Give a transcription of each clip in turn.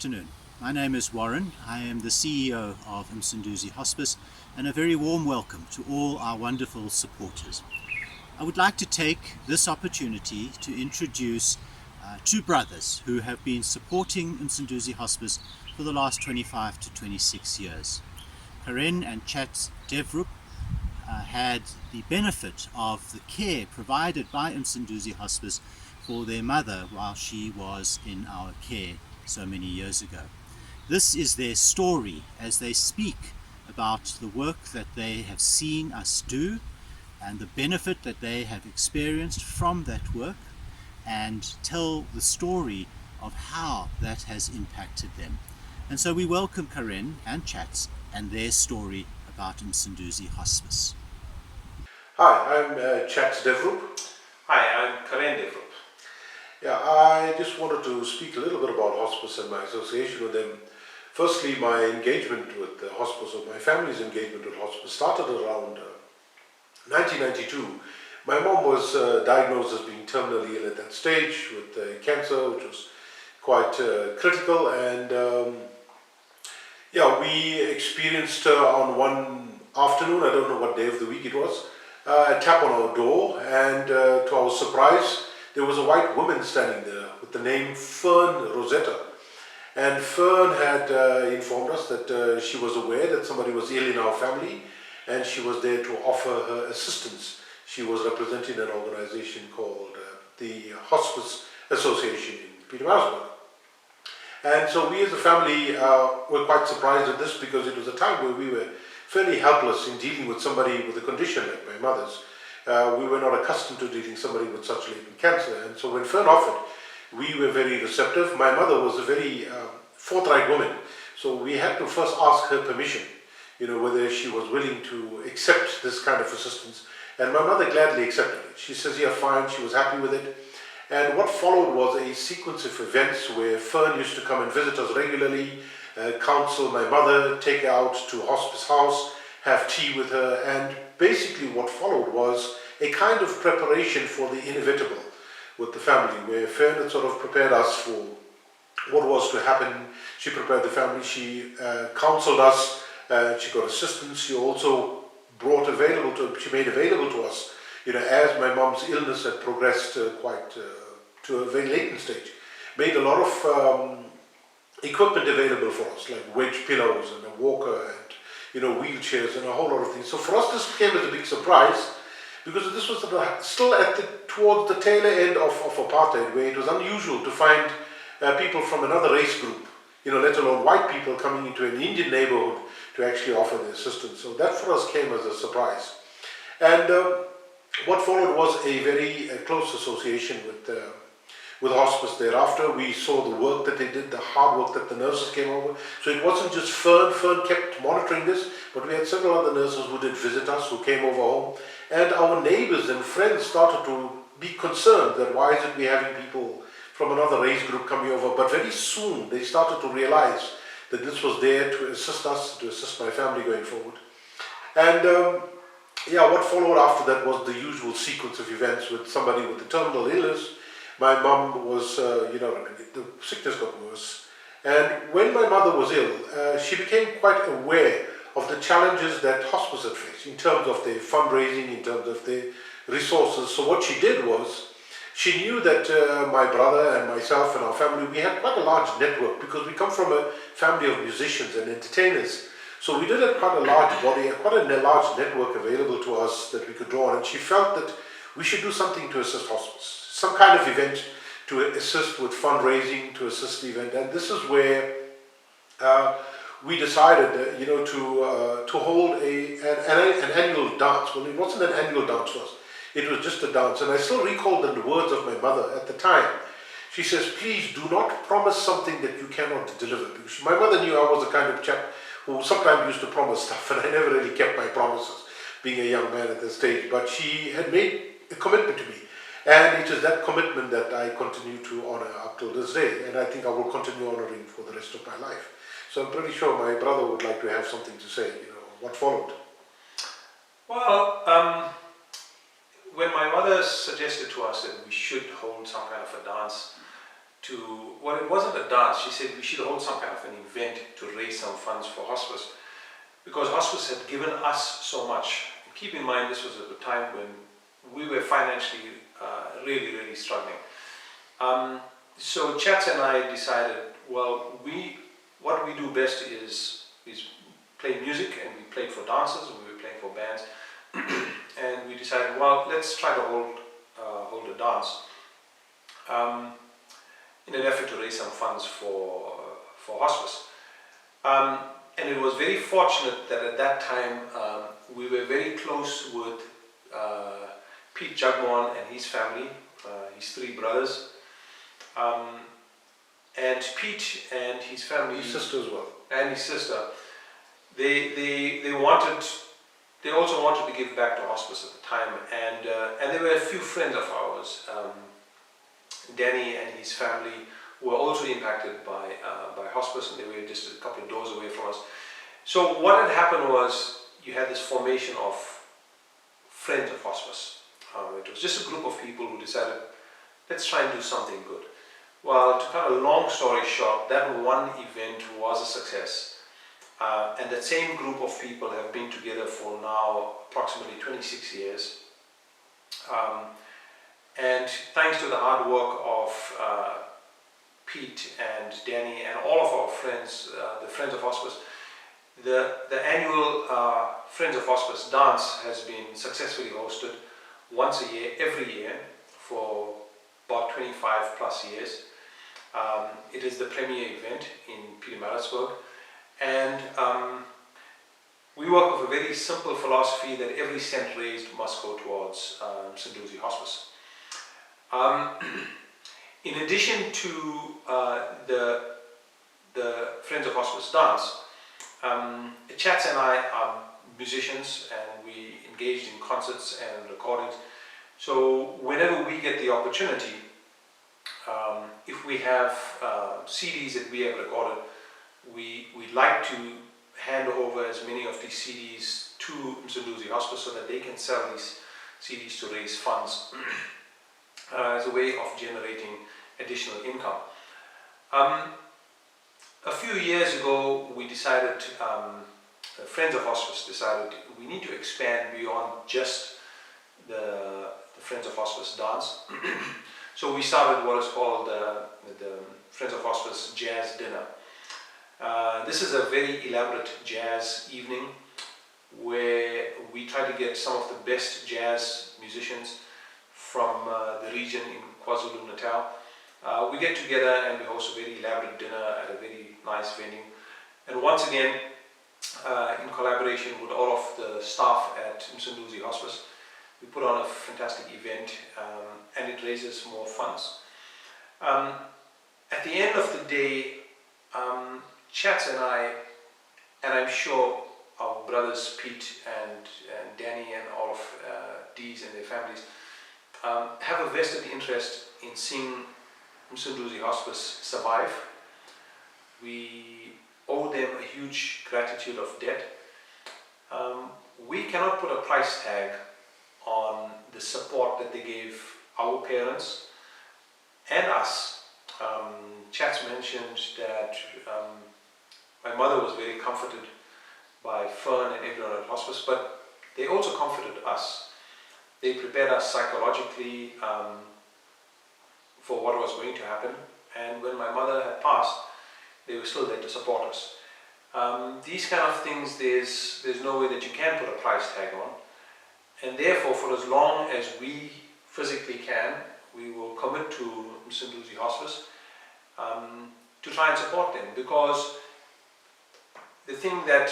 afternoon. My name is Warren. I am the CEO of Msunduzi Hospice, and a very warm welcome to all our wonderful supporters. I would like to take this opportunity to introduce two brothers who have been supporting Msunduzi Hospice for the last 25 to 26 years. Karen and Chat's Devroop had the benefit of the care provided by Msunduzi Hospice for their mother while she was in our care so many years ago. This is their story as they speak about the work that they have seen us do and the benefit that they have experienced from that work, and tell the story of how that has impacted them. And so we welcome Karen and Chats and their story about Msunduzi Hospice. Hi, I'm Chat's Devroop. Hi, I'm Karen Devroop. Yeah, I just wanted to speak a little bit about hospice and my association with them. Firstly, my engagement with the hospice, or my family's engagement with hospice, started around 1992. My mom was diagnosed as being terminally ill at that stage with cancer, which was quite critical, and we experienced on one afternoon, I don't know what day of the week it was, a tap on our door, and to our surprise, there was a white woman standing there with the name Fern Rosetta. And Fern had informed us that she was aware that somebody was ill in our family, and she was there to offer her assistance. She was representing an organization called the Hospice Association in Pietermaritzburg. And so we as a family were quite surprised at this, because it was a time where we were fairly helpless in dealing with somebody with a condition like my mother's. We were not accustomed to dealing with somebody with such latent cancer. And so when Fern offered, we were very receptive. My mother was a very forthright woman, so we had to first ask her permission, whether she was willing to accept this kind of assistance. And my mother gladly accepted it. She says, yeah, fine, she was happy with it. And what followed was a sequence of events where Fern used to come and visit us regularly, counsel my mother, take her out to hospice house, have tea with her, and basically what followed was a kind of preparation for the inevitable with the family, where Fern had sort of prepared us for what was to happen. She prepared the family, she counseled us, she got assistance, she also she made available to us, as my mom's illness had progressed quite to a very latent stage, made a lot of equipment available for us, like wedge pillows and a walker and wheelchairs and a whole lot of things. So for us this came as a big surprise, because this was still towards the tail end of apartheid, where it was unusual to find people from another race group, let alone white people, coming into an Indian neighborhood to actually offer their assistance. So that for us came as a surprise. And what followed was a very close association with hospice thereafter. We saw the work that they did, the hard work that the nurses came over. So it wasn't just Fern. Fern kept monitoring this, but we had several other nurses who did visit us, who came over home. And our neighbors and friends started to be concerned that why is it we're having people from another race group coming over. But very soon they started to realize that this was there to assist us, to assist my family going forward. And what followed after that was the usual sequence of events with somebody with a terminal illness. My mom was, the sickness got worse. And when my mother was ill, she became quite aware of the challenges that hospice had faced in terms of their fundraising, in terms of their resources. So what she did was, she knew that my brother and myself and our family, we had quite a large network, because we come from a family of musicians and entertainers. So we did have quite a large body, quite a large network available to us that we could draw on. And she felt that we should do something to assist hospice, some kind of event to assist with fundraising, to assist the event. And this is where we decided, to hold an annual dance. Well, it wasn't an annual dance for us. It was just a dance. And I still recall the words of my mother at the time. She says, please do not promise something that you cannot deliver. Because my mother knew I was the kind of chap who sometimes used to promise stuff, and I never really kept my promises, being a young man at that stage. But she had made a commitment to me. And it is that commitment that I continue to honor up till this day. And I think I will continue honoring for the rest of my life. So I'm pretty sure my brother would like to have something to say, what followed. Well, when my mother suggested to us that we should hold some kind of a dance well, it wasn't a dance. She said we should hold some kind of an event to raise some funds for hospice, because hospice had given us so much. And keep in mind, this was at the time when we were financially really struggling. So Chats and I decided, well, what we do best is play music, and we played for dancers, and we were playing for bands. And we decided, well, let's try to hold a dance in an effort to raise some funds for hospice. And it was very fortunate that at that time we were very close with Pete Jugmon and his family, his 3 brothers. And Pete and his family, His sister as well. and his sister, they also wanted to give back to hospice at the time, and there were a few friends of ours, Danny and his family, were also impacted by hospice, and they were just a couple of doors away from us. So what had happened was you had this formation of Friends of Hospice. It was just a group of people who decided, let's try and do something good. Well, to cut a long story short, that one event was a success. And that same group of people have been together for now approximately 26 years. And thanks to the hard work of Pete and Danny and all of our friends, the Friends of Hospice, the annual Friends of Hospice dance has been successfully hosted once a year, every year, for about 25 plus years. It is the premier event in Pietermaritzburg, and we work with a very simple philosophy that every cent raised must go towards Msunduzi Hospice. In addition to the Friends of Hospice dance, Chats and I are musicians, and we engaged in concerts and recordings. So whenever we get the opportunity, if we have CDs that we have recorded, we like to hand over as many of these CDs to Msunduzi Hospice so that they can sell these CDs to raise funds as a way of generating additional income. A few years ago, we decided, Friends of Hospice decided, we need to expand beyond just the Friends of Hospice dance. So we started what is called the Friends of Hospice Jazz Dinner. This is a very elaborate jazz evening where we try to get some of the best jazz musicians from the region in KwaZulu-Natal. We get together and we host a very elaborate dinner at a very nice venue. And once again, in collaboration with all of the staff at Msunduzi Hospice, we put on a fantastic event, and it raises more funds. At the end of the day, Chats and I, and I'm sure our brothers Pete and Danny and all of Dee's and their families, have a vested interest in seeing Msunduzi Hospice survive. We owe them a huge gratitude of debt. We cannot put a price tag on the support that they gave our parents and us. Chats mentioned that my mother was very comforted by Fern and everyone at hospice, but they also comforted us. They prepared us psychologically for what was going to happen, and when my mother had passed, they were still there to support us. These kind of things, there's no way that you can put a price tag on, and therefore for as long as we physically can, we will commit to Msunduzi Hospice to try and support them, because the thing that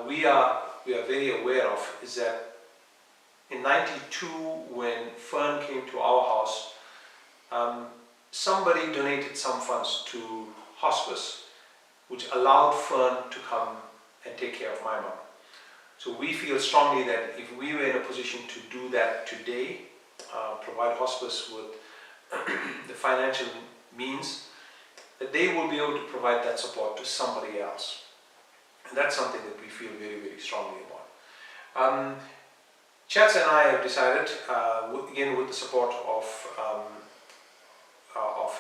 we are very aware of is that in '92, when Fern came to our house, somebody donated some funds to hospice, which allowed Fern to come and take care of my mom. So we feel strongly that if we were in a position to do that today, provide hospice with the financial means, that they will be able to provide that support to somebody else. And that's something that we feel very, very strongly about. Chats and I have decided, again with the support of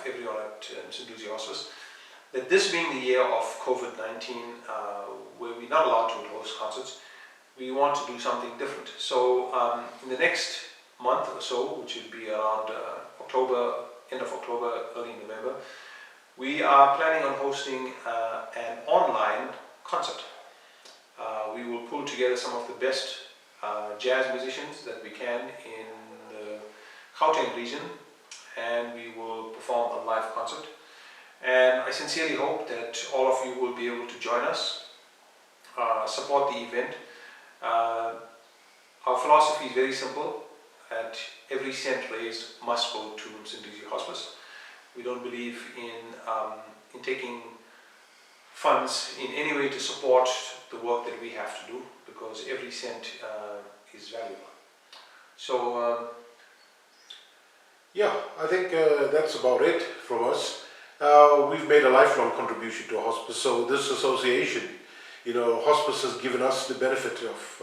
everyone at Msunduzi Hospice, that this being the year of COVID-19, where we're not allowed to host concerts, we want to do something different. So in the next month or so, which will be around October, end of October, early November, we are planning on hosting an online concert. We will pull together some of the best jazz musicians that we can in the Gauteng region, and we will perform a live concert. And I sincerely hope that all of you will be able to join us, support the event. Our philosophy is very simple, that every cent raised must go to Msunduzi Hospice. We don't believe in taking funds in any way to support the work that we have to do, because every cent is valuable. So Yeah, I think that's about it from us. We've made a lifelong contribution to hospice, so this association, hospice has given us the benefit of,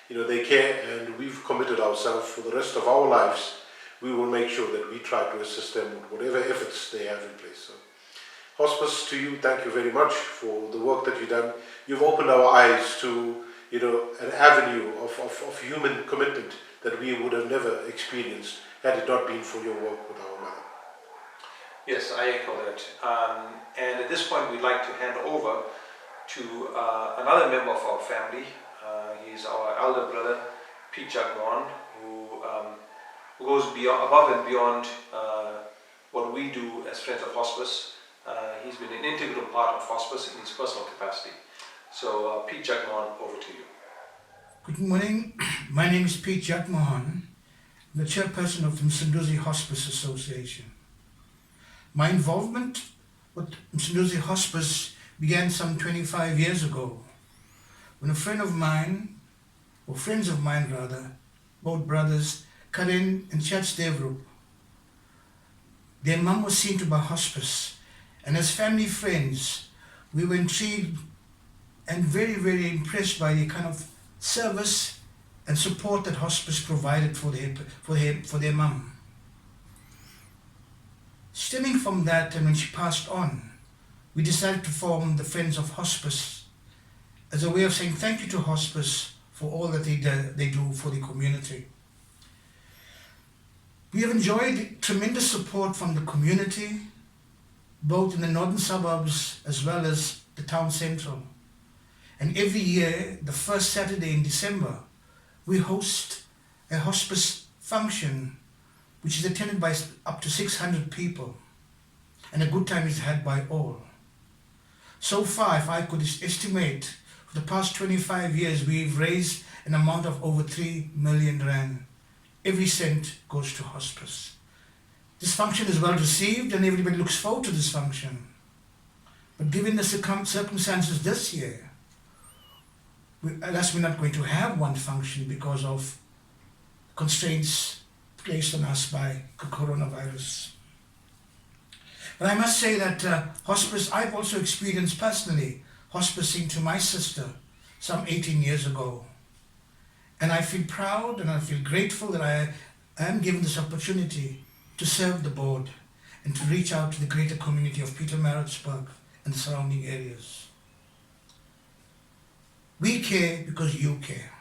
they care, and we've committed ourselves for the rest of our lives. We will make sure that we try to assist them with whatever efforts they have in place. So, hospice, to you, thank you very much for the work that you've done. You've opened our eyes to, an avenue of human commitment that we would have never experienced had it not been for your work with our mother. yes, I echo that. And at this point, we'd like to hand over to another member of our family. He's our elder brother, Pete Jagmohan, who goes above and beyond what we do as Friends of Hospice. He's been an integral part of hospice in his personal capacity. So Pete Jagmohan, over to you. Good morning. My name is Pete Jagmohan. I'm the chairperson of the Msunduzi Hospice Association. My involvement with Msunduzi Hospice began some 25 years ago, when a friend of mine, or friends of mine rather, both brothers, Karin and Devroop, their mum was seen to by hospice, and as family friends, we were intrigued and very, very impressed by the kind of service and support that hospice provided for their mum. Stemming from that, and when she passed on, we decided to form the Friends of Hospice as a way of saying thank you to hospice for all that they do for the community. We have enjoyed tremendous support from the community, both in the northern suburbs as well as the town central. And every year, the first Saturday in December, we host a hospice function which is attended by up to 600 people, and a good time is had by all. So far, if I could estimate, for the past 25 years, we've raised an amount of over 3 million rand. Every cent goes to hospice. This function is well received and everybody looks forward to this function. But given the circumstances this year, alas, we're not going to have one function because of constraints placed on us by coronavirus. But I must say that hospice, I've also experienced personally hospicing to my sister some 18 years ago. And I feel proud and I feel grateful that I am given this opportunity to serve the board and to reach out to the greater community of Pietermaritzburg and the surrounding areas. We care because you care.